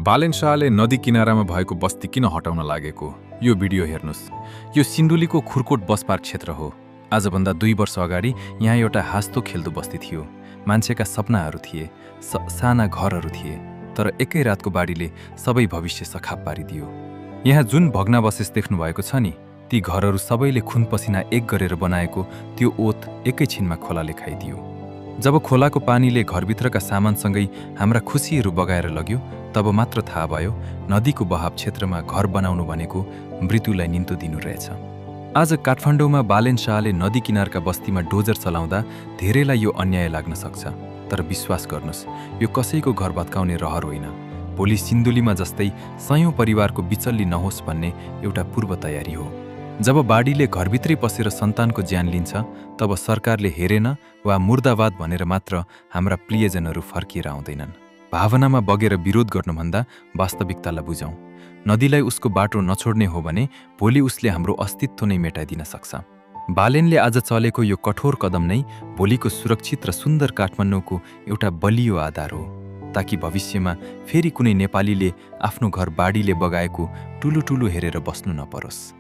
बालेन शाहले नदी किनारामा भएको बस्ती किन हटाउन लागेको यो भिडियो हेर्नुस्। यो सिन्धुलीको खुरकोट बस पार्क क्षेत्र हो। आजभन्दा 2 वर्ष अगाडि यहाँ एउटा हाँस्दो खेल्दो बस्ती थियो। मान्छेका सपनाहरू थिए, साना घरहरू थिए। तर एकै रातको बाढीले सबै भविष्य सखाप पारिदियो। यहाँ जुन भग्नावशेष देख्नु भएको छ नि, ती घरहरू सबैले खुन पसिना एक गरेर बनाएको त्यो ओत एकैछिनमा खोलाले खाइदियो। जब खोलाको पानीले घरभित्रका सामानसँगै हाम्रा खुसीहरू बगाएर लग्यो, तब मात्र थाहा भयो नदीको बहाव क्षेत्रमा घर बनाउनु भनेको मृत्युलाई निम्तो दिनु रहेछ। आज काठमाडौँमा बालेन शाहले नदी किनारका बस्तीमा डोजर चलाउँदा धेरैलाई यो अन्याय लाग्न सक्छ। तर विश्वास गर्नुस्, यो कसैको घर भत्काउने रहर होइन। भोलि सिन्धुलीमा जस्तै सयौं परिवारको बिचल्ली नहोस् भन्ने एउटा पूर्व तयारी हो। जब बाढीले घरभित्रै पसेर सन्तानको ज्यान लिन्छ, तब सरकारले हेरेन वा मुर्दाबाद भनेर मात्र हाम्रा प्रियजनहरू फर्किएर आउँदैनन्। भावनामा बगेर विरोध गर्नुभन्दा वास्तविकतालाई बुझौँ। नदीलाई उसको बाटो नछोड्ने हो भने भोलि उसले हाम्रो अस्तित्व नै मेटाइदिन सक्छ। बालेनले आज चलेको यो कठोर कदम नै भोलिको सुरक्षित र सुन्दर काठमाडौँको एउटा बलियो आधार हो, ताकि भविष्यमा फेरि कुनै नेपालीले आफ्नो घर बाढीले बगाएको टुलुटुलु हेरेर बस्नु नपरोस्।